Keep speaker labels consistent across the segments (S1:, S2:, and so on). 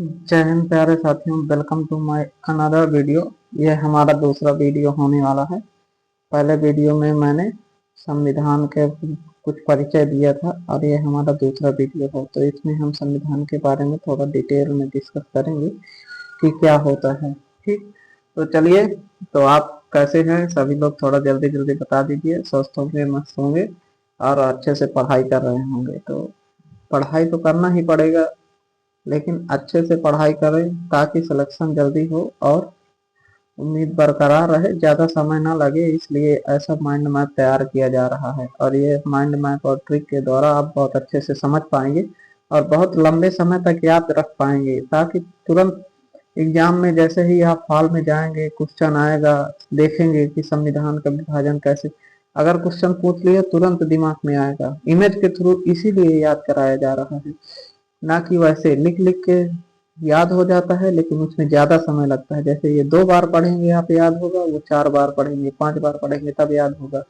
S1: जय हिंद प्यारे साथियों, welcome to my another video. यह हमारा दूसरा वीडियो होने वाला है। पहले वीडियो में मैंने संविधान के कुछ परिचय दिया था और यह हमारा दूसरा वीडियो है। तो इसमें हम संविधान के बारे में थोड़ा डिटेल में डिस्कस करेंगे कि क्या होता है। ठीक, तो चलिए। तो आप कैसे हैं सभी लोग, थोड़ा जल्दी जल्दी बता दीजिए। स्वस्थ होंगे, मस्त होंगे और अच्छे से पढ़ाई कर रहे होंगे। तो पढ़ाई तो करना ही पड़ेगा, लेकिन अच्छे से पढ़ाई करें ताकि सिलेक्शन जल्दी हो और उम्मीद बरकरार रहे, ज़्यादा समय ना लगे। इसलिए ऐसा माइंड मैप तैयार किया जा रहा है और ये माइंड मैप और ट्रिक के द्वारा आप बहुत अच्छे से समझ पाएंगे और बहुत लंबे समय तक याद रख पाएंगे, ताकि तुरंत एग्जाम में जैसे ही आप हॉल में जाएंगे, क्वेश्चन आएगा, देखेंगे कि संविधान का विभाजन कैसे, अगर क्वेश्चन पूछ लिया तुरंत दिमाग में आएगा। इमेज के थ्रू इसीलिए याद कराया जा रहा है, ना कि वैसे लिख लिख के याद हो जाता है, लेकिन उसमें ज्यादा समय लगता है। जैसे ये 2 बार पढ़ेंगे आप याद होगा, वो 4 बार पढ़ेंगे, 5 बार पढ़ेंगे तब याद होगा।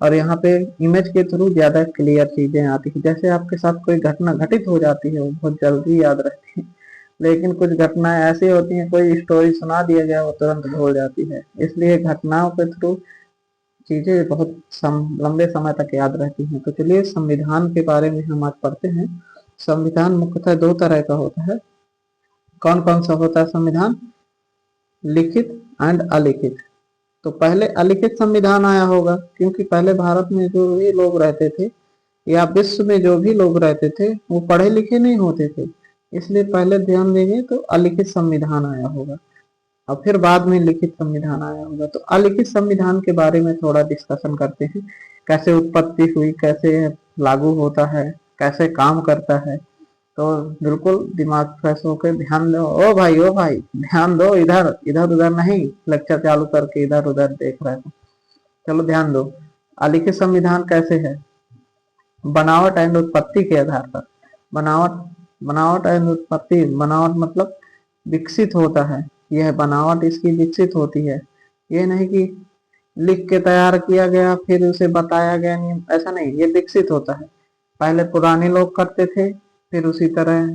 S1: और यहाँ पे इमेज के थ्रू ज्यादा क्लियर चीजें आती है। जैसे आपके साथ कोई घटना घटित हो जाती है, वो बहुत जल्दी याद रहती है, लेकिन कुछ घटनाएं ऐसी होती हैं, कोई स्टोरी सुना दिया गया वो तुरंत भूल जाती है। इसलिए घटनाओं के थ्रू चीजें बहुत लंबे समय तक याद रहती हैं। तो चलिए संविधान के बारे में हम आज पढ़ते हैं। संविधान मुख्यतः 2 तरह का होता है। कौन कौन सा होता है संविधान? लिखित एंड अलिखित। तो पहले अलिखित संविधान आया होगा, क्योंकि पहले भारत में जो भी लोग रहते थे या विश्व में जो भी लोग रहते थे वो पढ़े लिखे नहीं होते थे। इसलिए पहले ध्यान देंगे तो अलिखित संविधान आया होगा और फिर बाद में लिखित संविधान आया होगा। तो अलिखित संविधान के बारे में थोड़ा डिस्कशन करते हैं। कैसे उत्पत्ति हुई, कैसे लागू होता है, कैसे काम करता है। तो बिल्कुल दिमाग फ्रेश होकर ध्यान दो। ओ भाई, ओ भाई, ध्यान दो। इधर इधर उधर नहीं, लेक्चर चालू करके इधर उधर देख रहे हो। चलो ध्यान दो। अलिखित संविधान कैसे है? बनावट एंड उत्पत्ति के आधार पर। बनावट, बनावट एंड उत्पत्ति। बनावट मतलब विकसित होता है। यह बनावट इसकी विकसित होती है। ये नहीं कि लिख के तैयार किया गया फिर उसे बताया गया नियम, ऐसा नहीं। ये विकसित होता है। पहले पुराने लोग करते थे, फिर उसी तरह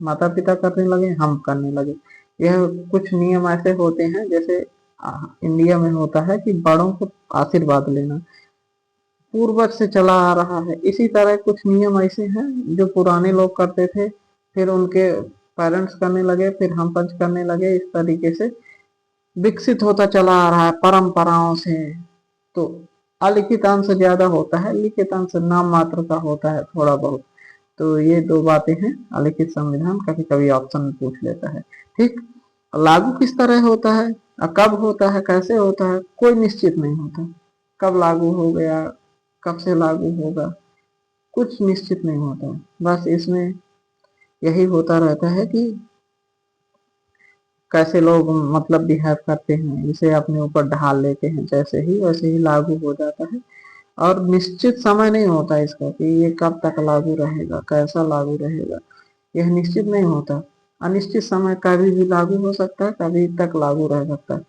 S1: माता पिता करने लगे, हम करने लगे। यह कुछ नियम ऐसे होते हैं, जैसे इंडिया में होता है कि बड़ों को आशीर्वाद लेना, पूर्वज से चला आ रहा है। इसी तरह कुछ नियम ऐसे हैं जो पुराने लोग करते थे, फिर उनके पेरेंट्स करने लगे, फिर हम पंच करने लगे। इस तरीके से विकसित होता चला आ रहा है परंपराओं से। तो अलिखित अंश ज्यादा होता है, लिखित अंश नाम मात्र का होता है थोड़ा बहुत। तो ये 2 बातें हैं। अलिखित संविधान कभी कभी ऑप्शन में पूछ लेता है। ठीक, लागू किस तरह होता है और कब होता है, कैसे होता है, कोई निश्चित नहीं होता। कब लागू हो गया, कब से लागू होगा, कुछ निश्चित नहीं होता। बस इसमें यही होता रहता है कि कैसे लोग मतलब बिहेव करते हैं, इसे अपने ऊपर ढाल लेते हैं, जैसे ही वैसे ही लागू हो जाता है। और निश्चित समय नहीं होता इसका कि ये कब तक लागू रहेगा, कैसा लागू रहेगा, यह निश्चित नहीं होता। अनिश्चित समय कभी भी लागू हो सकता है, कभी तक लागू रह सकता है।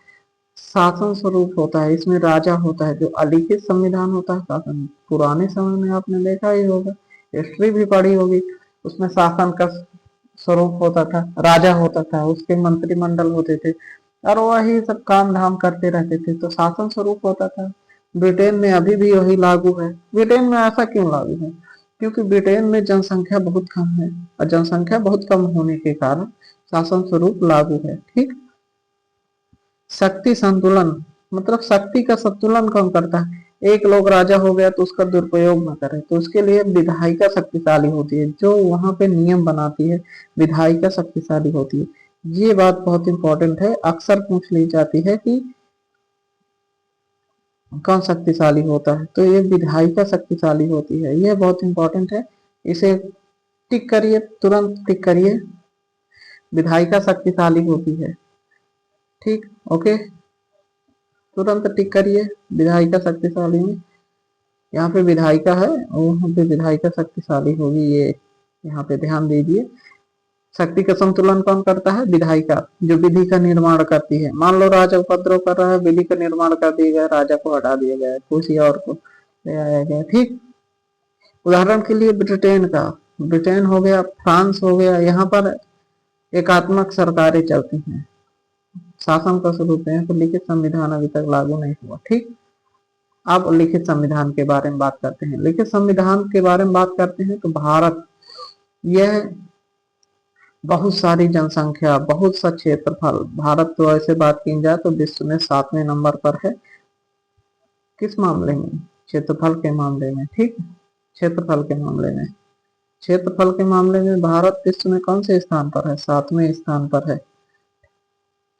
S1: शासन स्वरूप होता है, इसमें राजा होता है। जो अलिखित संविधान होता है शासन, पुराने समय में आपने देखा ही होगा, हिस्ट्री भी पढ़ी होगी, उसमें शासन का स्वरूप होता था, राजा होता था, उसके मंत्रिमंडल होते थे और वही सब काम धाम करते रहते थे। तो शासन स्वरूप होता था। ब्रिटेन में अभी भी वही लागू है। ब्रिटेन में ऐसा क्यों लागू है? क्योंकि ब्रिटेन में जनसंख्या बहुत कम है और जनसंख्या बहुत कम होने के कारण शासन स्वरूप लागू है। ठीक, शक्ति संतुलन मतलब शक्ति का संतुलन कौन करता है? एक लोग राजा हो गया तो उसका दुरुपयोग न करे, तो उसके लिए विधायिका शक्तिशाली होती है, जो वहां पे नियम बनाती है। विधायिका शक्तिशाली होती है। ये बात बहुत इंपॉर्टेंट है, अक्सर पूछ ली जाती है कि कौन शक्तिशाली होता है, तो ये विधायिका शक्तिशाली होती है। ये बहुत इंपॉर्टेंट है, इसे टिक करिए, तुरंत टिक करिए। विधायिका शक्तिशाली होती है। ठीक, ओके, तुरंत टिक करिए। विधायिका शक्तिशाली में यहाँ पे विधायिका है और वहाँ पे विधायिका शक्तिशाली होगी। ये यहाँ पे ध्यान दीजिए। शक्ति का संतुलन कौन करता है? विधायिका, जो विधि का निर्माण करती है। मान लो राजा उपद्रव कर रहा है, विधि का निर्माण कर दिया गया, राजा को हटा दिया गया, किसी और को ले आया गया। ठीक, उदाहरण के लिए ब्रिटेन का, ब्रिटेन हो गया, फ्रांस हो गया, यहाँ पर एकात्मक सरकारें चलती हैं। शासन का स्वरूप है तो लिखित संविधान अभी तक लागू नहीं हुआ। ठीक, अब लिखित संविधान के बारे में बात करते हैं। लिखित संविधान के बारे में बात करते हैं तो भारत, यह बहुत सारी जनसंख्या, बहुत सा क्षेत्रफल, भारत तो ऐसे बात की जाए तो विश्व में 7वें नंबर पर है। किस मामले में? क्षेत्रफल के मामले में। ठीक, क्षेत्रफल के मामले में, क्षेत्रफल के मामले में भारत विश्व में कौन से स्थान पर है? 7वें स्थान पर है,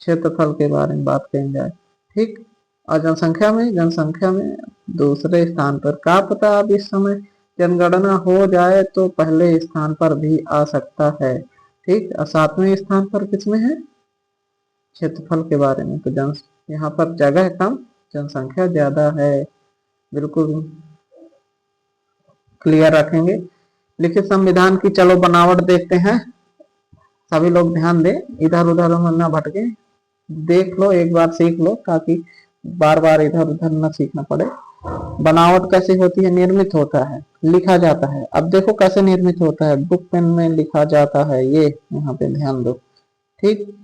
S1: क्षेत्रफल के बारे में बात की जाए। ठीक, और जनसंख्या में, जनसंख्या में दूसरे स्थान पर। क्या पता अब इस समय जनगणना हो जाए तो पहले स्थान पर भी आ सकता है। ठीक, और 7वें स्थान पर किसमें है? क्षेत्रफल के बारे में। तो यहाँ पर जगह कम, जनसंख्या ज्यादा है। बिल्कुल क्लियर रखेंगे। लिखित संविधान की चलो बनावट देखते हैं। सभी लोग ध्यान दें, इधर उधर न भटके, देख लो, एक बार सीख लो ताकि बार बार इधर उधर न सीखना पड़े। बनावट कैसे होती है? निर्मित होता है, लिखा जाता है। अब देखो कैसे निर्मित होता है, बुक पेन में लिखा जाता है, ये यहाँ पे ध्यान दो। ठीक,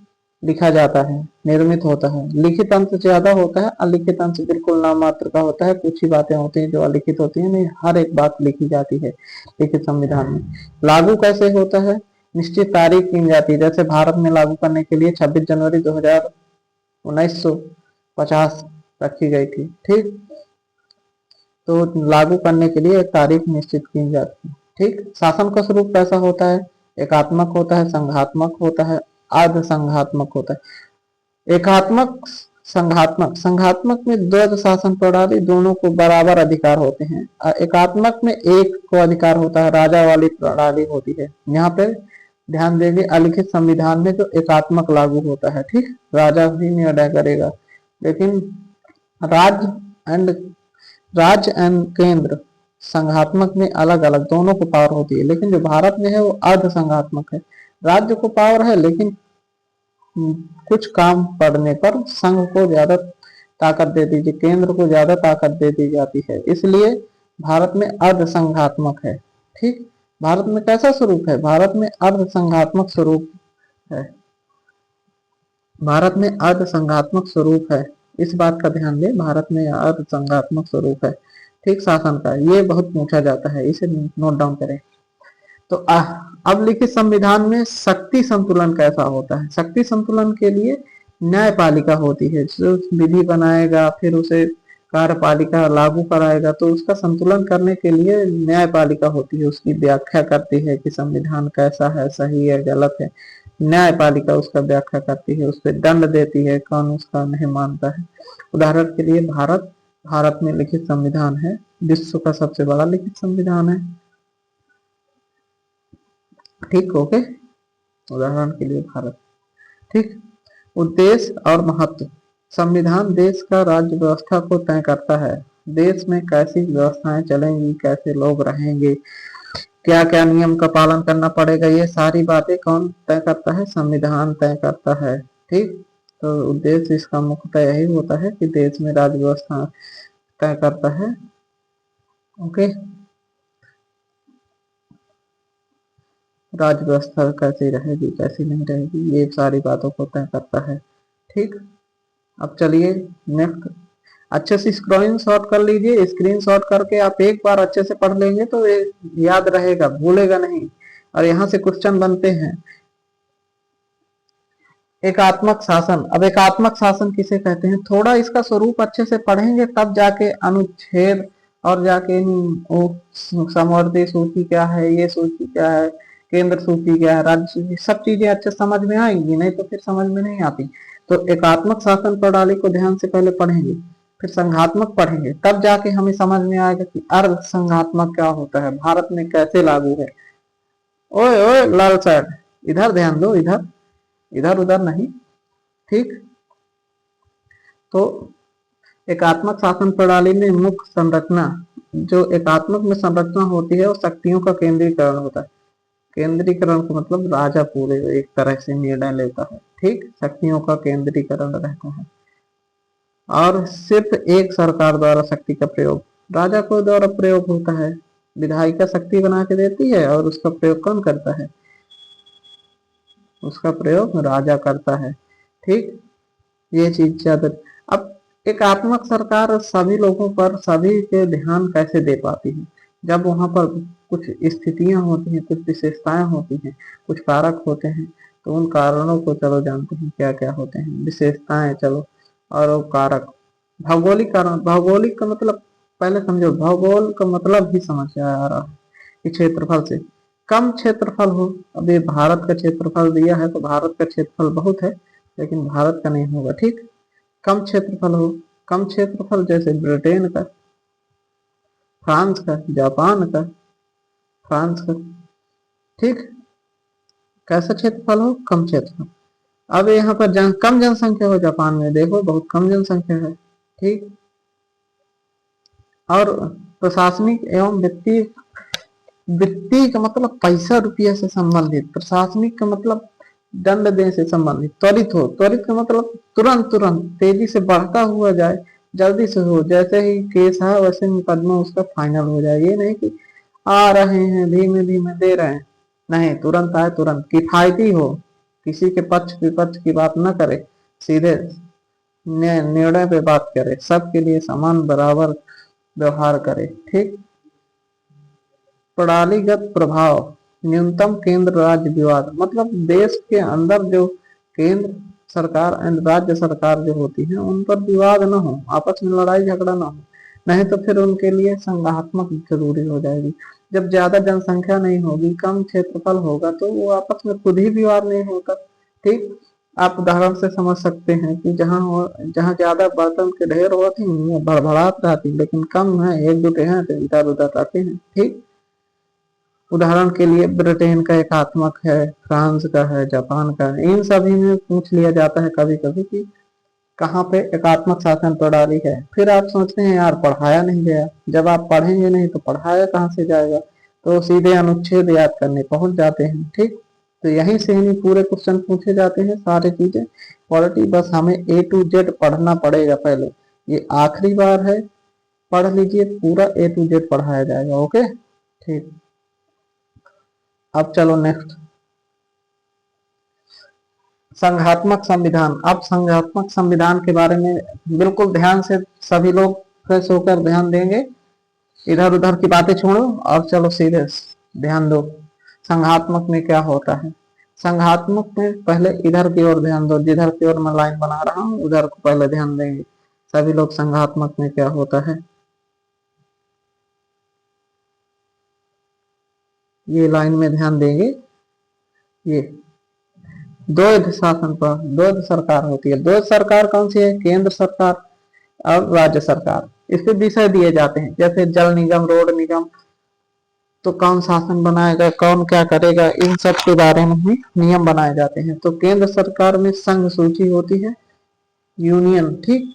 S1: लिखा जाता है, निर्मित होता है। लिखित अंश ज्यादा होता है, अलिखित अंश बिल्कुल नाम मात्र का होता है। कुछ ही बातें होती हैं जो अलिखित होती हैं, नहीं हर एक बात लिखी जाती है लिखित संविधान में। लागू कैसे होता है? निश्चित तारीख की जाती है। जैसे भारत में लागू करने के लिए 26 जनवरी 1950 रखी गई थी। ठीक, तो लागू करने के लिए एक तारीख निश्चित की जाती है। ठीक, शासन का स्वरूप कैसा होता है? एकात्मक होता है, संघात्मक होता है, अर्ध संघात्मक होता है। एकात्मक, संघात्मक, संघात्मक में द्वैध शासन प्रणाली, दोनों को बराबर अधिकार होते हैं। एकात्मक में एक को अधिकार होता है, राजा वाली प्रणाली होती है। यहाँ पे ध्यान देंगे, अलिखित संविधान में जो एकात्मक लागू होता है। ठीक, राजा ही निर्णय करेगा। लेकिन राज्य एंड केंद्र संघात्मक में अलग अलग दोनों को पावर होती है। लेकिन जो भारत में है वो अर्ध संघात्मक है। राज्य को पावर है, लेकिन कुछ काम पड़ने पर संघ को ज्यादा ताकत दे दीजिए, केंद्र को ज्यादा ताकत दे दी जाती है। इसलिए भारत में अर्ध संघात्मक है। ठीक, भारत में कैसा स्वरूप है? भारत में अर्ध संघात्मक स्वरूप है। भारत में अर्ध संघात्मक स्वरूप है, इस बात का ध्यान दें। भारत में अर्ध संघात्मक स्वरूप है। ठीक, शासन का ये बहुत पूछा जाता है, इसे नोट डाउन करें। तो अब लिखित संविधान में शक्ति संतुलन कैसा होता है? शक्ति संतुलन के लिए न्यायपालिका होती है, जो विधि बनाएगा, फिर उसे कार्यपालिका लागू कराएगा। तो उसका संतुलन करने के लिए न्यायपालिका होती है, उसकी व्याख्या करती है कि संविधान कैसा है, सही है, गलत है। न्यायपालिका उसका व्याख्या करती है, उस पर दंड देती है कौन उसका नहीं मानता है। उदाहरण के लिए भारत में लिखित संविधान है, विश्व का सबसे बड़ा लिखित संविधान है। ठीक, ओके, उदाहरण के लिए भारत। ठीक, उद्देश्य और महत्व। संविधान देश का राज्य व्यवस्था को तय करता है। देश में कैसी व्यवस्थाएं चलेंगी, कैसे लोग रहेंगे, क्या क्या नियम का पालन करना पड़ेगा, ये सारी बातें कौन तय करता है? संविधान तय करता है। ठीक, तो उद्देश्य इसका मुख्यतः यही होता है कि देश में राज्य व्यवस्था तय करता है। ओके, राज्य व्यवस्था कैसी रहेगी, कैसी नहीं रहेगी, ये सारी बातों को तय करता है। ठीक, अब चलिए नेक्स्ट। अच्छे से स्क्रीन शॉट कर लीजिए, स्क्रीन शॉट करके आप एक बार अच्छे से पढ़ लेंगे तो ये याद रहेगा, भूलेगा नहीं। और यहाँ से क्वेश्चन बनते हैं। एकात्मक शासन। अब एकात्मक शासन किसे कहते हैं? थोड़ा इसका स्वरूप अच्छे से पढ़ेंगे तब जाके अनुच्छेद और जाके समवर्ती सूची क्या है, ये सूची क्या है, केंद्र सूची क्या है, राज्य सूची, सब चीजें अच्छे समझ में आएंगी, नहीं तो फिर समझ में नहीं आती। तो एकात्मक शासन प्रणाली को ध्यान से पहले पढ़ेंगे, फिर संघात्मक पढ़ेंगे, तब जाके हमें समझ में आएगा कि अर्ध संघात्मक क्या होता है, भारत में कैसे लागू है। ओए ओए लाल सर, इधर ध्यान दो, इधर इधर उधर नहीं। ठीक, तो एकात्मक शासन प्रणाली में मुख्य संरचना, जो एकात्मक में संरचना होती है वो शक्तियों का केंद्रीकरण होता है। केंद्रीकरण का मतलब राजा पूरे एक तरह से निर्णय लेता है। ठीक, शक्तियों का केंद्रीकरण रहता है और सिर्फ एक सरकार द्वारा शक्ति का प्रयोग, राजा को द्वारा प्रयोग होता है। विधायिका शक्ति बना के देती है और उसका प्रयोग कौन करता है? उसका प्रयोग राजा करता है। ठीक, ये चीज ज्यादा। अब एकात्मक सरकार सभी लोगों पर सभी के ध्यान कैसे दे पाती है, जब वहां पर कुछ स्थितियां होती हैं, कुछ विशेषताएं होती हैं, कुछ कारक होते हैं। तो उन कारणों को चलो जानते हैं क्या क्या होते हैं, विशेषताएं चलो, और वो कारक। भौगोलिक कारण, भौगोलिक का मतलब पहले समझो, भौगोल का मतलब ही समझ में आ रहा है कि क्षेत्रफल से कम क्षेत्रफल हो। अब ये भारत का क्षेत्रफल दिया है तो भारत का क्षेत्रफल बहुत है, लेकिन भारत का नहीं होगा। ठीक, कम क्षेत्रफल हो, कम क्षेत्रफल जैसे ब्रिटेन का, फ्रांस का, जापान का, फ्रांस का। ठीक, कैसा क्षेत्रफल हो, कम क्षेत्रफल। अब यहाँ पर कम जनसंख्या हो, जापान में देखो बहुत कम जनसंख्या है। ठीक, और प्रशासनिक एवं वित्तीय, वित्तीय का मतलब पैसा रुपया से संबंधित, प्रशासनिक का मतलब दंड देने से संबंधित। त्वरित हो, त्वरित का मतलब तुरंत तुरंत तेजी से बढ़ता हुआ जाए, जल्दी से हो, जैसे ही केस है वैसे मुकदमा उसका फाइनल हो जाए। ये नहीं कि आ रहे हैं धीमे धीमे दे रहे हैं, नहीं, तुरंत आए तुरंत। किफायती हो, किसी के पक्ष विपक्ष की बात न करे, सीधे निर्णय पे बात करे, सबके लिए समान बराबर व्यवहार करे। ठीक, प्रणालीगत प्रभाव, न्यूनतम केंद्र राज्य विवाद, मतलब देश के अंदर जो केंद्र सरकार एंड राज्य सरकार जो होती है उन पर विवाद न हो, आपस में लड़ाई झगड़ा न हो, नहीं तो फिर उनके लिए संघात्मक जरूरी हो जाएगी। जब ज्यादा जनसंख्या नहीं होगी, कम क्षेत्रफल होगा, तो वो आपस में खुद ही विवाद नहीं होगा। ठीक, आप उदाहरण से समझ सकते हैं कि जहाँ ज्यादा बर्तन के ढेर होते हैं भड़बड़ाहट रहती, लेकिन कम है, एक दो हैं तो इधर उधर रहते हैं। ठीक, उदाहरण के लिए ब्रिटेन का एकात्मक है, फ्रांस का है, जापान का है, इन सभी में पूछ लिया जाता है कभी कभी कि कहाँ पे एकात्मक शासन प्रणाली है। फिर आप सोचते हैं यार पढ़ाया नहीं गया, जब आप पढ़ेंगे नहीं तो पढ़ाया कहाँ से जाएगा, तो सीधे अनुच्छेद याद करने पहुंच जाते हैं। ठीक, तो यहीं से ही पूरे क्वेश्चन पूछे जाते हैं, सारी चीजें पॉलिटी, बस हमें A to Z पढ़ना पड़ेगा पहले। ये आखिरी बार है, पढ़ लीजिए, पूरा A to Z पढ़ाया जाएगा। ओके, ठीक। अब चलो नेक्स्ट, संघात्मक संविधान। अब संघात्मक संविधान के बारे में बिल्कुल ध्यान से सभी लोग फ्रेश होकर ध्यान देंगे, इधर उधर की बातें छोड़ो और चलो सीधे ध्यान दो। संघात्मक में क्या होता है, संघात्मक में पहले इधर की ओर ध्यान दो, जिधर की ओर मैं लाइन बना रहा हूँ उधर को पहले ध्यान देंगे सभी लोग। संघात्मक में क्या होता है, ये लाइन में ध्यान देंगे। ये द्वैध शासन पर द्वैध सरकार होती है। द्वैध सरकार कौन सी है, केंद्र सरकार और राज्य सरकार। इसके विषय दिए जाते हैं, जैसे जल निगम, रोड निगम, तो कौन शासन बनाएगा, कौन क्या करेगा, इन सब के बारे में भी नियम बनाए जाते हैं। तो केंद्र सरकार में संघ सूची होती है, यूनियन। ठीक,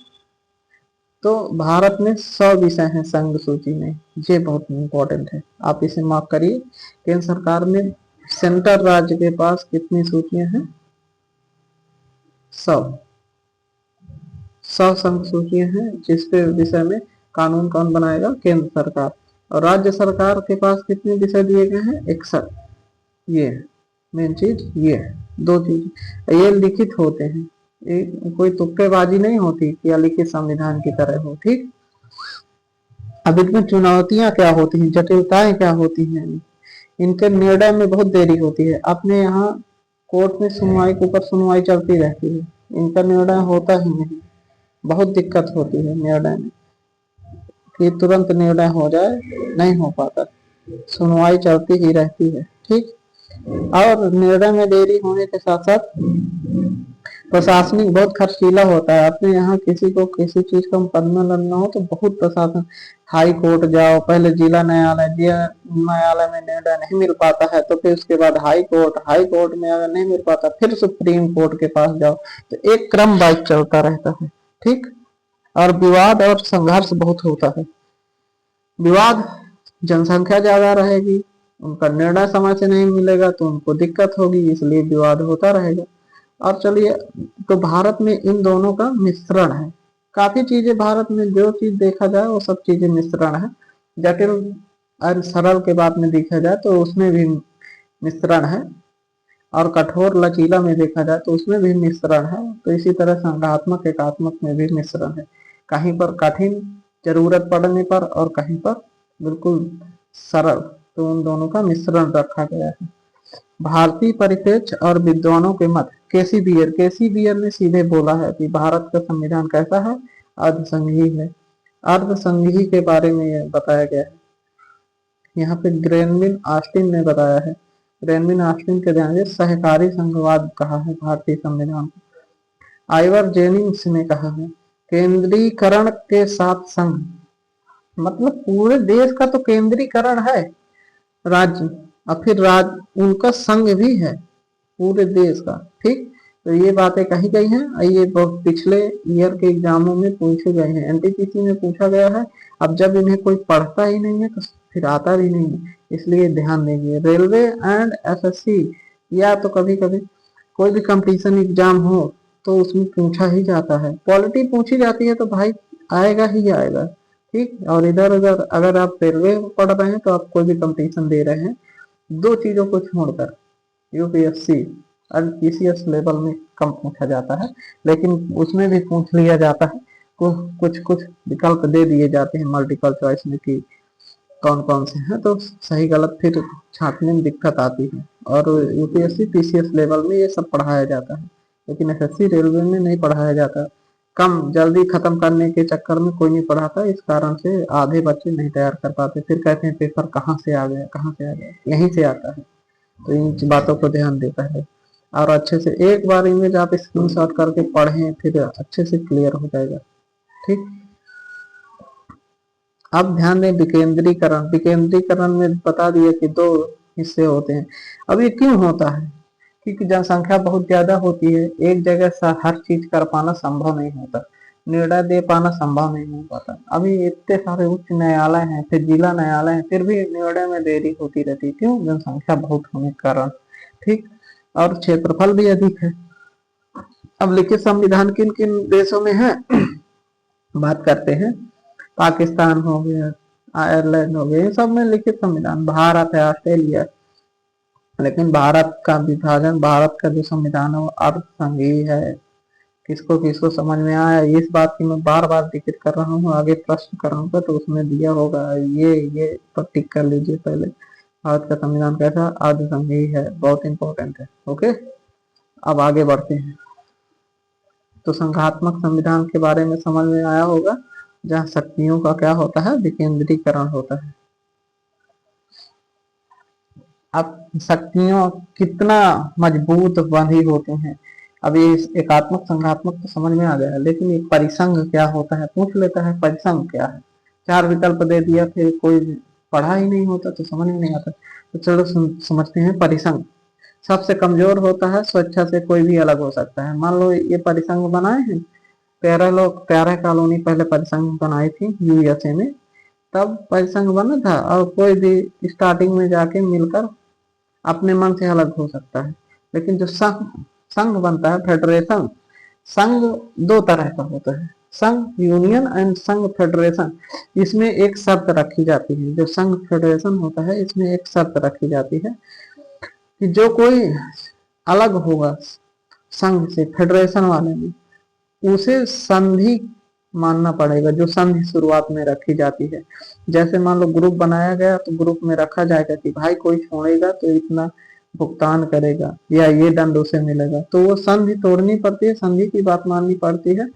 S1: तो भारत में 100 विषय हैं संघ सूची में, ये बहुत इंपॉर्टेंट है, आप इसे मार्क करिए। केंद्र सरकार में सेंटर राज्य के पास कितनी सूचियां हैं, 100 संघ सूचियां हैं, जिसके विषय में कानून कौन बनाएगा, केंद्र सरकार। और राज्य सरकार के पास कितने विषय दिए गए हैं, 61। ये मेन चीज, ये दो चीज ये लिखित होते हैं, कोई तुक्केबाजी नहीं होती कि या लिखित संविधान की तरह हो। ठीक, अब इसमें चुनौतियां क्या होती हैं, जटिलताएं क्या होती हैं, इनके निर्णय में बहुत देरी होती है। अपने यहाँ कोर्ट में सुनवाई के ऊपर सुनवाई चलती रहती है, इनका निर्णय होता ही नहीं, बहुत दिक्कत होती है निर्णय में कि तुरंत निर्णय हो जाए, नहीं हो पाता, सुनवाई चलती ही रहती है। ठीक, और निर्णय में देरी होने के साथ साथ प्रशासनिक बहुत खर्चीला होता है। अपने यहाँ किसी को किसी चीज का मुकदमा लड़ना हो तो बहुत प्रशासन, हाई कोर्ट जाओ, पहले जिला न्यायालय, जिला न्यायालय में निर्णय नहीं मिल पाता है तो फिर उसके बाद हाई कोर्ट, हाई कोर्ट में अगर नहीं मिल पाता फिर सुप्रीम कोर्ट के पास जाओ, तो एक क्रम वाइज चलता रहता है। ठीक, और विवाद और संघर्ष बहुत होता है। विवाद, जनसंख्या ज्यादा रहेगी, उनका निर्णय समय से नहीं मिलेगा तो उनको दिक्कत होगी, इसलिए विवाद होता रहेगा। और चलिए, तो भारत में इन दोनों का मिश्रण है, काफी चीजें भारत में जो चीज देखा जाए वो सब चीजें मिश्रण है। जटिल और सरल के बात में देखा जाए तो उसमें भी मिश्रण है। और कठोर लचीला में देखा जाए तो उसमें भी मिश्रण है। तो इसी तरह संघात्मक एकात्मक में भी मिश्रण है, कहीं पर कठिन जरूरत पड़ने पर और कहीं पर बिल्कुल सरल, तो उन दोनों का मिश्रण रखा गया है। भारतीय परिप्रेक्ष्य और विद्वानों के मत, केसी बियर ने सीधे बोला है कि भारत का संविधान कैसा है, अर्धसंघीय है। अर्धसंघीय के बारे में यह बताया गया है, यहाँ पे ग्रेनविन ऑस्टिन ने बताया है। ग्रेनविन ऑस्टिन के ध्यान से सहकारी संघवाद कहा है भारतीय संविधान को। आइवर जेनिंग्स ने कहा है केंद्रीकरण के साथ संघ, मतलब पूरे देश का तो केंद्रीकरण है राज्य, और फिर राज्य उनका संघ भी है पूरे देश का। ठीक, तो ये बातें कही गई हैं, ये बहुत पिछले ईयर के एग्जामों में पूछे गए हैं, एनटीपीसी में पूछा गया है। अब जब इन्हें कोई पढ़ता ही नहीं है तो फिर आता भी नहीं है, इसलिए ध्यान देंगे। रेलवे एंड एसएससी, या तो कभी कभी कोई भी कंपटीशन एग्जाम हो तो उसमें पूछा ही जाता है, पॉलिटी पूछी जाती है तो भाई आएगा ही आएगा। ठीक, और इधर उधर अगर आप रेलवे पढ़ रहे हैं तो आप कोई भी कंपटीशन दे रहे हैं, दो चीजों को छोड़कर यूपीएससी और पीसीएस लेवल में कम पूछा जाता है, लेकिन उसमें भी पूछ लिया जाता है, कुछ कुछ विकल्प दे दिए जाते हैं मल्टीपल चॉइस में कि कौन कौन से हैं, तो सही गलत फिर छांटने में दिक्कत आती है। और यूपीएससी पीसीएस लेवल में ये सब पढ़ाया जाता है, लेकिन एसएससी रेलवे में नहीं पढ़ाया जाता। कम जल्दी खत्म करने के चक्कर में कोई नहीं पढ़ाता, इस कारण से आधे बच्चे नहीं तैयार कर पाते, फिर कहते हैं पेपर कहाँ से आ गया, कहाँ से आ गया, यहीं से आता है। तो इन बातों को ध्यान दे पहले, और अच्छे से एक बार इमेज आप स्क्रीनशॉट करके पढ़ें, फिर अच्छे से क्लियर हो जाएगा। ठीक, अब ध्यान दें विकेंद्रीकरण। विकेंद्रीकरण में बता दिया कि दो हिस्से होते हैं। अब ये क्यों होता है, क्योंकि जनसंख्या बहुत ज्यादा होती है, एक जगह से हर चीज कर पाना संभव नहीं होता, निर्णय दे पाना संभव नहीं हो पाता। अभी इतने सारे उच्च न्यायालय हैं, फिर जिला न्यायालय हैं, फिर भी निर्णय में देरी होती रहती, क्यों, जनसंख्या बहुत होने के कारण। ठीक, और क्षेत्रफल भी अधिक है। अब लिखित संविधान किन किन देशों में है बात करते हैं। पाकिस्तान हो गया, आयरलैंड हो गया, ये सब में लिखित संविधान। भारत है, ऑस्ट्रेलिया, लेकिन भारत का विभाजन, भारत का जो संविधान है वो अर्धसंघीय है। किसको किसको समझ में आया, इस बात की मैं बार बार जिक्र कर रहा हूँ, आगे प्रश्न कराऊंगा तो उसमें दिया होगा, ये पर टिक कर लीजिए पहले। भारत का संविधान कैसा, अर्धसंघीय है, बहुत इंपॉर्टेंट है। ओके, अब आगे बढ़ते हैं। तो संघात्मक संविधान के बारे में समझ में आया होगा, जहाँ शक्तियों का क्या होता है, विकेंद्रीकरण होता है। अब शक्तियों कितना मजबूत बंधी होते हैं। अब ये एकात्मक संघात्मक तो समझ में आ गया, लेकिन ये परिसंघ क्या होता है पूछ लेता है, परिसंघ क्या है। चार विकल्प दे दिया, फिर कोई पढ़ा ही नहीं होता तो समझ में नहीं आता। तो चलो समझते हैं परिसंघ। सबसे कमजोर होता है, स्वेच्छा से कोई भी अलग हो सकता है। मान लो ये परिसंघ बनाए हैं, 13 लोग, 13 कॉलोनी पहले परिसंघ बनाई थी यूएसए में, तब परिसंघ बना था, और कोई भी स्टार्टिंग में जाके मिलकर अपने मन से अलग हो सकता है। लेकिन जो संघ संघ बनता है, फेडरेशन, संघ दो तरह का होता है, संघ यूनियन एंड संघ फेडरेशन। इसमें एक शर्त रखी जाती है, जो संघ फेडरेशन होता है इसमें एक शर्त रखी जाती है कि जो कोई अलग होगा संघ से, फेडरेशन वाले में, उसे संधि मानना पड़ेगा, जो संधि शुरुआत में रखी जाती है। जैसे मान लो ग्रुप बनाया गया, तो ग्रुप में रखा जाएगा कि भाई कोई छोड़ेगा तो इतना भुगतान करेगा, या ये दंड उसे मिलेगा, तो वो संधि तोड़नी पड़ती है, संधि की बात माननी पड़ती है,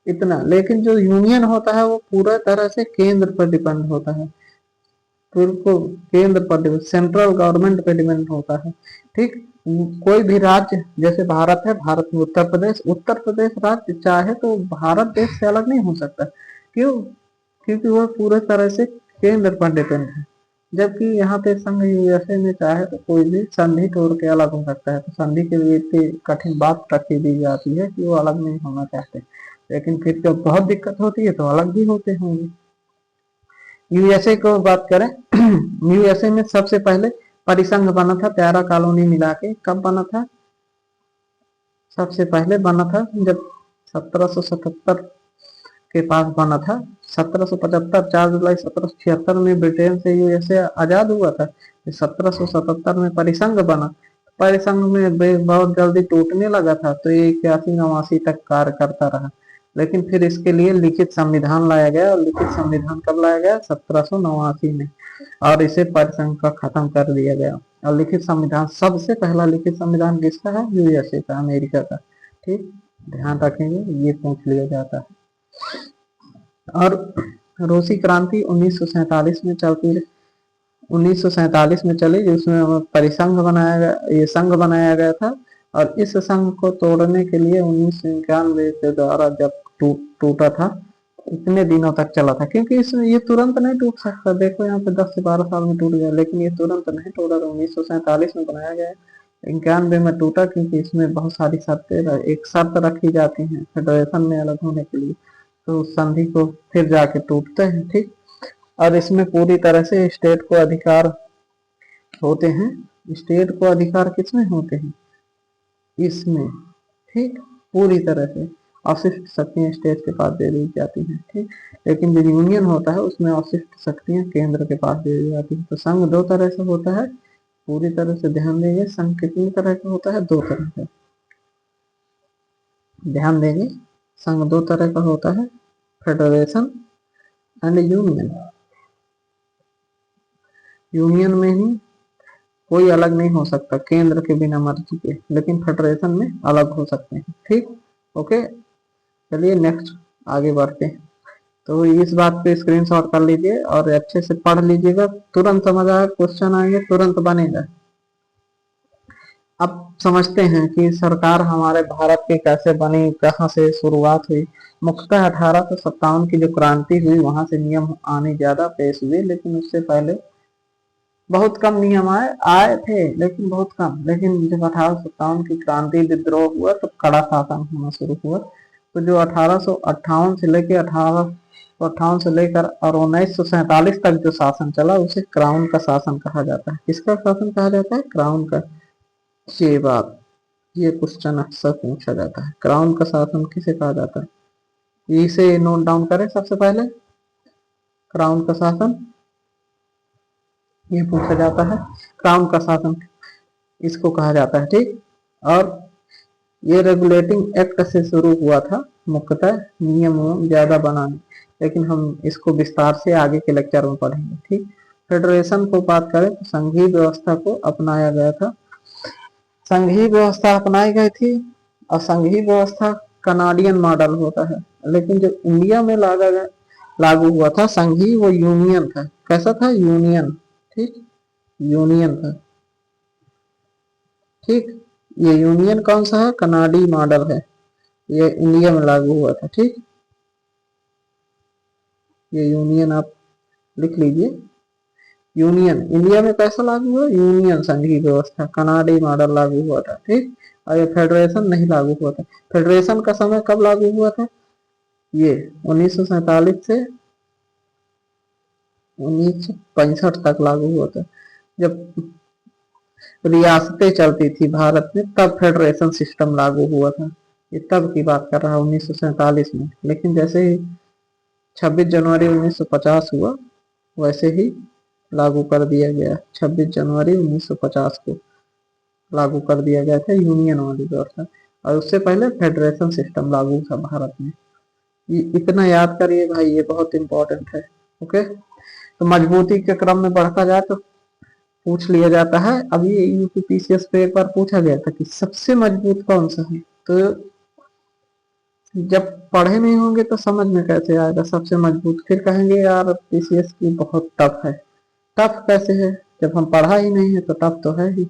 S1: इतना। लेकिन जो यूनियन होता है वो पूरा तरह से केंद्र पर डिपेंड होता है, बिल्कुल केंद्र पर, सेंट्रल गवर्नमेंट पे डिपेंड होता है। ठीक, कोई भी राज्य, जैसे भारत है, भारत में उत्तर प्रदेश राज्य चाहे तो भारत देश से अलग नहीं हो सकता। क्यों, क्योंकि वह पूरे तरह से केंद्र पर डिपेंड है। जबकि यहाँ पे संघ यूएसए में चाहे तो कोई भी संधि तोड़ के अलग हो सकता है। तो संधि के लिए इतनी कठिन बात रखी दी जाती है कि वो अलग नहीं होना चाहते, लेकिन फिर जब बहुत दिक्कत होती है तो अलग भी होते होंगे। यूएसए को बात करें, यूएसए में सबसे पहले परिसंघ बना था 13 कॉलोनी मिला के। कब बना था, सबसे पहले बना था जब 1777 के पास बना था। 1775, 4 जुलाई 1776 में ब्रिटेन से यूएसए आजाद हुआ था। 1777 में परिसंघ बना, परिसंघ में बहुत जल्दी टूटने लगा था, तो ये 81-89 तक कार्य करता रहा। लेकिन फिर इसके लिए लिखित संविधान लाया गया, और लिखित संविधान कब लाया गया? 1789 में, और इसे परिसंघ का खत्म कर दिया गया। और लिखित संविधान, सबसे पहला लिखित संविधान किसका है? यूएसए का, अमेरिका का। ठीक, ध्यान रखेंगे, ये पूछ लिया जाता है। और रूसी क्रांति 1947 में चलती, 1947 में चली, जिसमें परिसंघ बनाया गया, ये संघ बनाया गया था। और इस संघ को तोड़ने के लिए 1991 के द्वारा जब टूटा था, इतने दिनों तक चला था, क्योंकि इसमें ये तुरंत नहीं टूट सकता। देखो यहाँ पे 10 से 12 साल में टूट गया, लेकिन ये तुरंत नहीं टूटा था। 1947 में बनाया गया, 91 में टूटा, क्योंकि इसमें बहुत सारी शर्तें, एक शर्त रखी जाती है फेडरेशन में अलग होने के लिए, तो उस संधि को फिर जाके टूटते हैं। ठीक, और इसमें पूरी तरह से स्टेट को अधिकार होते हैं। स्टेट को अधिकार किसमें होते हैं? इसमें। ठीक, पूरी तरह से अवशिष्ट शक्तियां स्टेट के पास दे दी जाती हैं। ठीक, लेकिन जो यूनियन होता है उसमें अवशिष्ट शक्तियां केंद्र के पास दे दी जाती हैं। तो संघ दो तरह से होता है, पूरी तरह से ध्यान देंगे। संघ कितनी तरह का होता है? 2 तरह का। ध्यान देंगे, संघ 2 तरह का होता है, फेडरेशन एंड यूनियन। यूनियन में ही कोई अलग नहीं हो सकता केंद्र के बिना मर्जी के, लेकिन फेडरेशन में अलग हो सकते हैं। ठीक, ओके, चलिए नेक्स्ट आगे बढ़ते हैं। तो इस बात पे स्क्रीनशॉट कर लीजिए और अच्छे से पढ़ लीजिएगा, तुरंत समझ आएगा, क्वेश्चन आएंगे तुरंत बनेगा। अब समझते हैं कि सरकार हमारे भारत की कैसे बनी, कहाँ से शुरुआत हुई। मुख्यतः 1857 की जो क्रांति हुई, वहां से नियम आने ज्यादा पेश हुए, लेकिन उससे पहले बहुत कम नियम आए थे, लेकिन बहुत कम। लेकिन जब 1857 की क्रांति विद्रोह हुआ, तब कड़ा शासन होना शुरू हुआ। तो जो 1858 से लेकर 1858 से लेकर और 1947 तक जो शासन चला, उसे क्राउन का शासन कहा जाता है। किसका शासन कहा जाता है? क्राउन का। ये बात, ये क्वेश्चन अक्सर पूछा जाता है, क्राउन का शासन किसे कहा जाता है? इसे नोट डाउन करें सबसे पहले, क्राउन का शासन ये पूछा जाता है, क्राउन का शासन इसको कहा जाता है। ठीक, और ये रेगुलेटिंग एक्ट से शुरू हुआ था, मुख्यतः नियम ज्यादा बनाने, लेकिन हम इसको विस्तार से आगे के लेक्चर में पढ़ेंगे। ठीक, फेडरेशन को बात करें तो संघीय व्यवस्था को अपनाया गया था, संघीय व्यवस्था अपनाई गई थी। और संघीय व्यवस्था कनाडियन मॉडल होता है, लेकिन जो इंडिया में लागू हुआ था संघीय, वो यूनियन था। कैसा था? यूनियन। ठीक, यूनियन था। ठीक, ये यूनियन कौन सा है? कनाडी मॉडल है, ये इंडिया में लागू हुआ था। ठीक, ये यूनियन आप लिख लीजिए। यूनियन इंडिया में कैसा लागू हुआ? यूनियन संघीय व्यवस्था कनाडी मॉडल लागू हुआ था। ठीक, और ये फेडरेशन नहीं लागू हुआ था। फेडरेशन का समय कब लागू हुआ था? ये 1947 से 1965 तक लागू हुआ था, जब रियासतें चलती थी भारत में, तब फेडरेशन सिस्टम लागू हुआ था। ये तब की बात कर रहा है, 1947 में। लेकिन जैसे ही 26 जनवरी 1950 हुआ, वैसे ही लागू कर दिया गया। 26 जनवरी 1950 को लागू कर दिया गया था यूनियन वाली व्यवस्था, और उससे पहले फेडरेशन सिस्टम लागू था भारत में। ये इतना याद करिए भाई, ये बहुत इंपॉर्टेंट है। ओके, तो मजबूती के क्रम में बढ़ता जाए तो पूछ लिया जाता है। अभी यूपीपीसीएस पे एक बार पूछा गया था कि सबसे मजबूत कौन सा है, तो जब पढ़े नहीं होंगे तो समझ में कैसे आएगा सबसे मजबूत? फिर कहेंगे यार पीसीएस की बहुत टफ है। टफ कैसे है? जब हम पढ़ा ही नहीं है तो टफ तो है ही।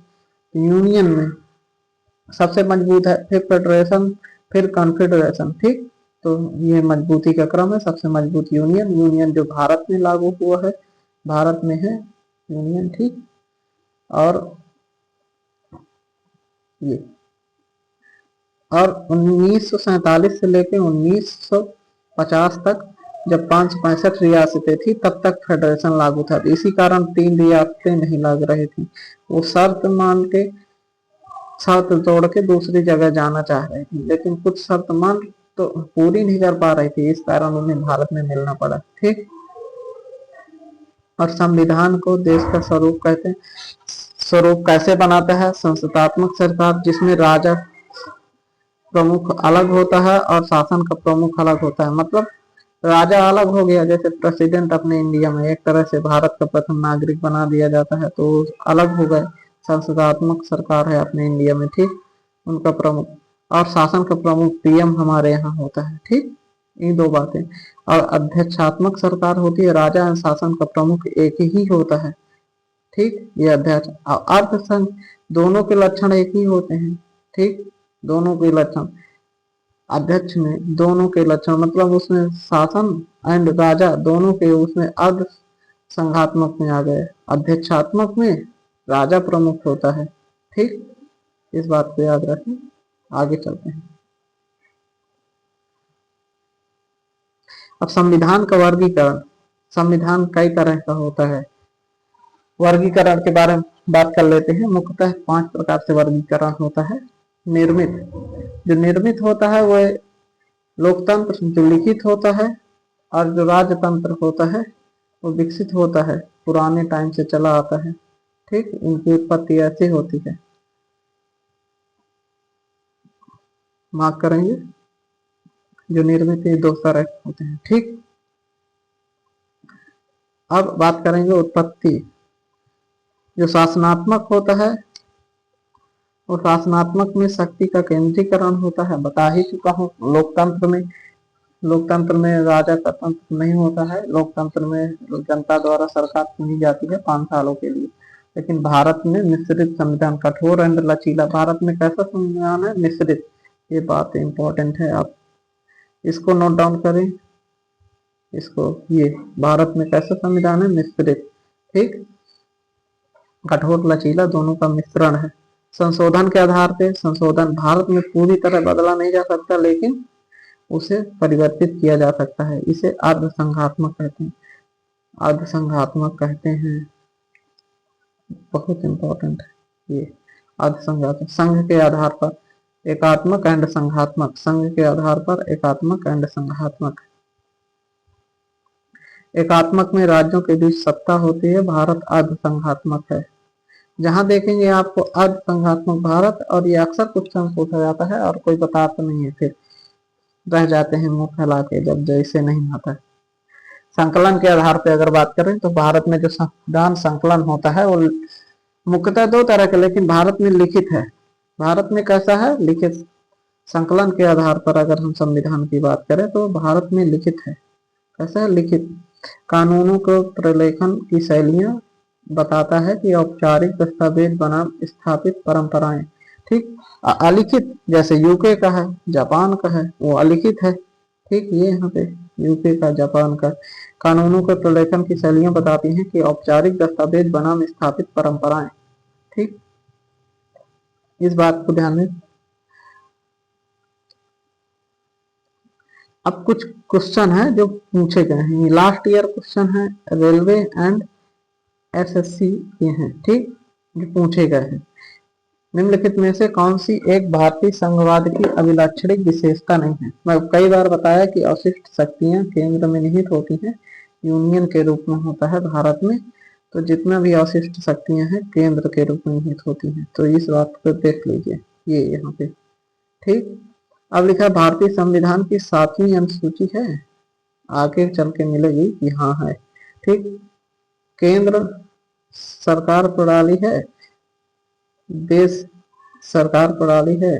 S1: यूनियन में सबसे मजबूत है, फिर फेडरेशन, फिर कॉन्फेडरेशन। ठीक, तो ये मजबूती का क्रम है। सबसे मजबूत यूनियन, यूनियन जो भारत में लागू हुआ है, भारत में है यूनियन। ठीक, और ये, और 1947 से लेकर 1950 तक, जब 565 रियासतें थी, तब तक फेडरेशन लागू था। इसी कारण 3 रियासतें नहीं लग रही थी, वो शर्त मान के, शर्त तोड़ के दूसरी जगह जाना चाह रही थी, लेकिन कुछ शर्त मान तो पूरी नहीं कर पा रही थी, इस कारण उन्हें भारत में मिलना पड़ा। ठीक, और संविधान को देश का स्वरूप कहते हैं। स्वरूप कैसे बनाता है? संस्थात्मक सरकार, जिसमें राजा प्रमुख अलग होता है और शासन का प्रमुख अलग होता है। मतलब राजा अलग हो गया, जैसे प्रेसिडेंट अपने इंडिया में एक तरह से भारत का प्रथम नागरिक बना दिया जाता है, तो अलग हो गए। संस्थात्मक सरकार है अपने इंडिया में, ठीक, उनका प्रमुख, और शासन का प्रमुख पीएम हमारे यहाँ होता है, ठीक, ये दो बातें। और अध्यक्षात्मक सरकार होती है, राजा और शासन का प्रमुख एक ही होता है, ठीक, ये अध्यक्ष। और अर्ध संघ, दोनों के लक्षण एक ही होते हैं, ठीक, दोनों के लक्षण अध्यक्ष में, दोनों के लक्षण मतलब उसमें शासन एंड राजा दोनों के उसमें अर्ध संघात्मक में आ गए। अध्यक्षात्मक में राजा प्रमुख होता है, ठीक, इस बात को याद रखें। आगे चलते हैं। अब संविधान का वर्गीकरण। संविधान कई तरह का होता है, वर्गीकरण के बारे में बात कर लेते हैं। मुख्यतः 5 प्रकार से वर्गीकरण होता है। निर्मित, जो निर्मित होता है वह लोकतंत्र जो लिखित होता है, और जो राजतंत्र होता है वो विकसित होता है, पुराने टाइम से चला आता है, ठीक, इनकी उत्पत्ति ऐसे होती है। मार्क करेंगे, जो निर्मित है 2 तरह होते हैं, ठीक। अब बात करेंगे उत्पत्ति। जो शासनात्मक होता है, और शासनात्मक में शक्ति का केंद्रीकरण होता है, बता ही चुका हूँ। लोकतंत्र में राजा का तंत्र नहीं होता है, लोकतंत्र में जनता द्वारा सरकार चुनी जाती है 5 सालों के लिए। लेकिन भारत में मिश्रित संविधान, कठोर एंड लचीला। भारत में कैसा संविधान है? मिश्रित। ये बात इंपॉर्टेंट है, आप इसको नोट डाउन करें। इसको, ये भारत में कैसा संविधान है? मिश्रित, ठीक, कठोर लचीला दोनों का मिश्रण है। संशोधन के आधार पे, संशोधन भारत में पूरी तरह बदला नहीं जा सकता, लेकिन उसे परिवर्तित किया जा सकता है। इसे अर्धसंघात्मक कहते हैं, अर्धसंघात्मक कहते हैं, बहुत इंपॉर्टेंट है ये। अर्धसंघात्मक, संघ के आधार पर एकात्मक एंड संघात्मक, संघ के आधार पर एकात्मक एंड संघात्मक। एकात्मक में राज्यों के बीच सत्ता होती है, भारत अर्धसंघात्मक है। जहां देखेंगे आपको अर्धसंघात्मक भारत, और ये अक्सर क्वेश्चन पूछा जाता है और कोई बताता नहीं है, फिर रह जाते हैं मुंह फैला के जब जैसे नहीं आता है। संकलन के आधार पर अगर बात करें तो भारत में जो संविधान संकलन होता है वो मुख्यतः 2 तरह के, लेकिन भारत में लिखित है। भारत में कैसा है? लिखित। संकलन के आधार पर अगर हम संविधान की बात करें तो भारत में लिखित है। कैसा है? लिखित। कानूनों को प्रलेखन की शैलियां बताता है कि औपचारिक दस्तावेज बनाम स्थापित परंपराएं, ठीक। अलिखित जैसे यूके का है, जापान का है, वो अलिखित है, ठीक। ये यहाँ पे यूके का, जापान का। कानूनों के प्रलेखन की शैलियां बताती हैं कि औपचारिक दस्तावेज बनाम स्थापित परंपराएं, ठीक, इस बात को ध्यान में। अब कुछ क्वेश्चन है जो पूछे गए हैं, लास्ट ईयर क्वेश्चन है, रेलवे एंड एसएससी के हैं, ठीक, जो पूछे गए हैं। निम्नलिखित में से कौन सी एक भारतीय संघवाद की अभिलाक्षणिक विशेषता नहीं है? मैं कई बार बताया कि अवशिष्ट शक्तियां केंद्र में निहित होती हैं, यूनियन के रूप में होता है भारत में, तो जितना भी अवशिष्ट शक्तियां हैं केंद्र के रूप में निहित होती हैं, तो इस बात को देख लीजिए, ये यहाँ पे, ठीक। अब लिखा है भारतीय संविधान की 7वीं अनुसूची है, आगे चल के मिलेगी कि हाँ है, ठीक। केंद्र सरकार प्रणाली है, देश सरकार प्रणाली है,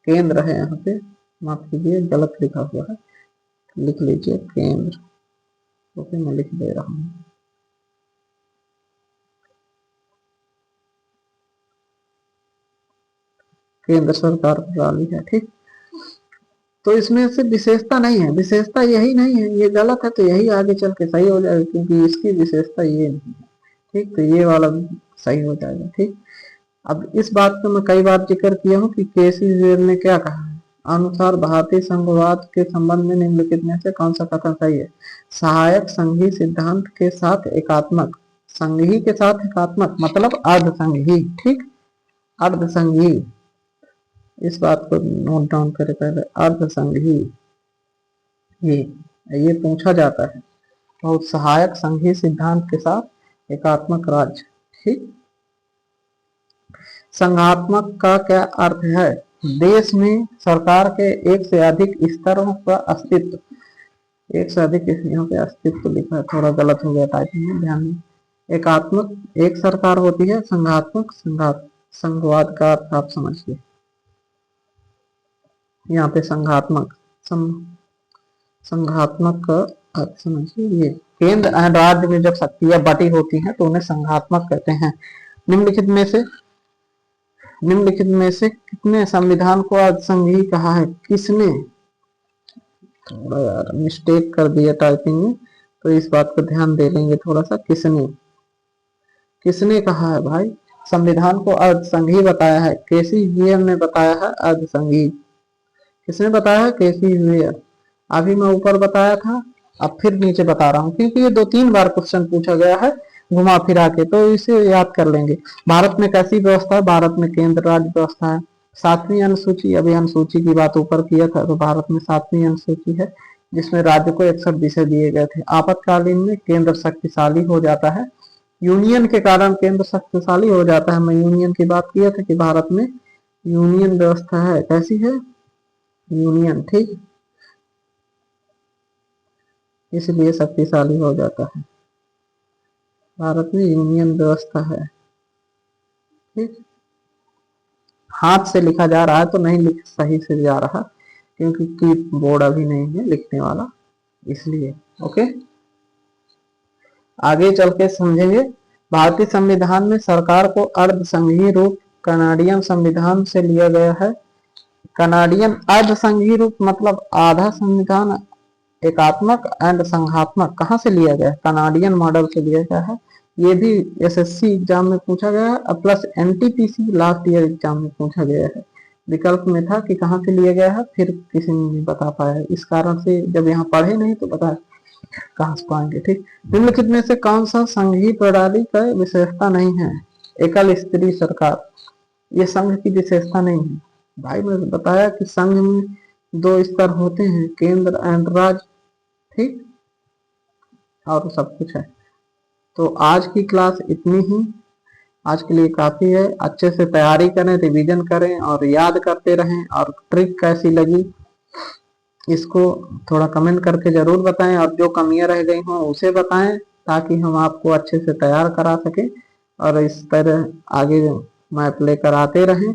S1: केंद्र है, यहाँ पे माफ कीजिए गलत लिखा हुआ है, लिख लीजिए केंद्र, ओके, मैं लिख दे रहा हूँ। केंद्र सरकार प्रणाली है, ठीक। तो इसमें से विशेषता नहीं है, विशेषता यही नहीं है, ये गलत है, तो यही आगे चल के सही हो जाएगा, क्योंकि इसकी विशेषता ये नहीं है, ठीक, तो ये वाला सही हो जाएगा, ठीक। अब इस बात को मैं कई बार जिक्र किया हूँ कि केसी जेल ने क्या कहा है, अनुसार भारतीय संघवाद के संबंध में निम्नलिखित में से कौन सा कथन सही है? सहायक संघी सिद्धांत के साथ एकात्मक, संघी के साथ एकात्मक मतलब अर्धसंघी, ठीक, अर्धसंघी, इस बात को नोट डाउन करें पहले, अर्धसंघी, ये पूछा जाता है। बहुत सहायक संघी सिद्धांत के साथ एकात्मक राज्य, ठीक। संघात्मक का क्या अर्थ है? देश में सरकार के एक से अधिक स्तरों का अस्तित्व। एक से अधिक यहाँ पे अस्तित्व लिखा है, थोड़ा गलत हो गया टाइपिंग में, ध्यान दें। एकात्मक एक सरकार होती है, संघात्मक संघवाद का अर्थ आप समझिए। यहाँ पे संघात्मक संघात्मक का अर्थ समझिए। ये केंद्र एवं राज्य में जब शक्तियां बटी होती हैं तो उन्हें संघात्मक कहते हैं। निम्नलिखित में से कितने संविधान को अर्धसंघीय कहा है? किसने? थोड़ा यार मिस्टेक कर दिया टाइपिंग में, तो इस बात पर ध्यान दे लेंगे थोड़ा सा। किसने कहा है भाई? संविधान को अर्धसंघीय बताया है, केसी वीर ने बताया है अर्धसंघीय। किसने बताया है? केसी वीर। अभी मैं ऊपर बताया था, अब फिर नीचे बता रहा हूँ, क्योंकि ये 2-3 बार क्वेश्चन पूछा गया है घुमा फिरा के, तो इसे याद कर लेंगे। भारत में कैसी व्यवस्था है? भारत में केंद्र राज्य व्यवस्था है। 7वीं अनुसूची, अभी अनुसूची की बात ऊपर किया था, तो भारत में 7वीं अनुसूची है जिसमें राज्य को 61 विषय दिए गए थे। आपातकालीन में केंद्र शक्तिशाली हो जाता है, यूनियन के कारण केंद्र शक्तिशाली हो जाता है। मैं यूनियन की बात किया था कि भारत में यूनियन व्यवस्था है। कैसी है? यूनियन, ठीक, इसलिए शक्तिशाली हो जाता है। भारत में यूनियन व्यवस्था है, ठीक। हाथ से लिखा जा रहा है तो नहीं लिख सही से जा रहा, क्योंकि कीबोर्ड अभी नहीं है लिखने वाला, इसलिए। ओके, आगे चल के समझेंगे। भारतीय संविधान में सरकार को अर्धसंघीय रूप कनाडियन संविधान से लिया गया है। कनाडियन अर्धसंघीय रूप मतलब आधा संविधान एकात्मक एंड संघात्मक कहाँ से लिया गया? कनाडियन मॉडल से लिया गया है। ये भी एसएससी एग्जाम में पूछा गया है, plus NTPC last year exam में पूछा गया है। विकल्प में था कि कहाँ से लिया गया है, फिर किसी ने नहीं बता पाया। इस कारण से जब यहाँ पढ़े नहीं तो बता कहाँ से पाएंगे, ठीक। निम्नलिखित में से कौन सा संघीय प्रणाली का विशेषता नहीं है? एकल स्त्री सरकार, ये संघ की विशेषता नहीं है भाई। मैंने बताया कि संघ में 2 स्तर होते हैं, केंद्र एंड राज्य, ठीक, और सब कुछ है। तो आज की क्लास इतनी ही, आज के लिए काफी है। अच्छे से तैयारी करें, रिवीजन करें और याद करते रहें। और ट्रिक कैसी लगी इसको थोड़ा कमेंट करके जरूर बताएं, और जो कमियां रह गई हों उसे बताएं, ताकि हम आपको अच्छे से तैयार करा सकें और इस तरह आगे मैप लेकर आते रहें।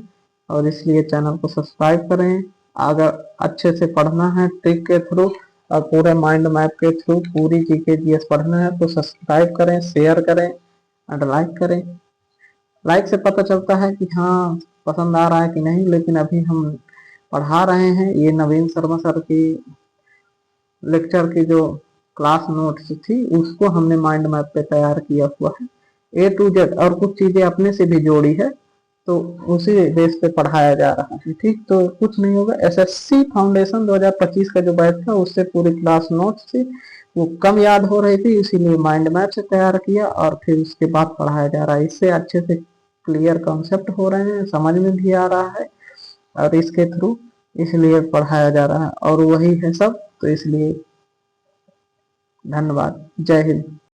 S1: और इसलिए चैनल को सब्सक्राइब करें। अगर अच्छे से पढ़ना है ट्रिक के थ्रू और पूरे माइंड मैप के थ्रू पूरी जीके जीएस पढ़ना है तो सब्सक्राइब करें, शेयर करें और लाइक करें। लाइक से पता चलता है कि हाँ पसंद आ रहा है कि नहीं। लेकिन अभी हम पढ़ा रहे हैं, ये नवीन शर्मा सर की लेक्चर की जो क्लास नोट्स थी उसको हमने माइंड मैप पे तैयार किया हुआ है, A to Z, और कुछ चीजें अपने से भी जोड़ी है, तो उसी बेस पे पढ़ाया जा रहा है, ठीक। तो कुछ नहीं होगा। एसएससी फाउंडेशन 2025 का जो बैच था उससे पूरी क्लास नोट्स थी, वो कम याद हो रही थी, इसीलिए माइंड मैप से तैयार किया और फिर उसके बाद पढ़ाया जा रहा है। इससे अच्छे से क्लियर कॉन्सेप्ट हो रहे हैं, समझ में भी आ रहा है, और इसके थ्रू इसलिए पढ़ाया जा रहा है, और वही है सब। तो इसलिए धन्यवाद, जय हिंद।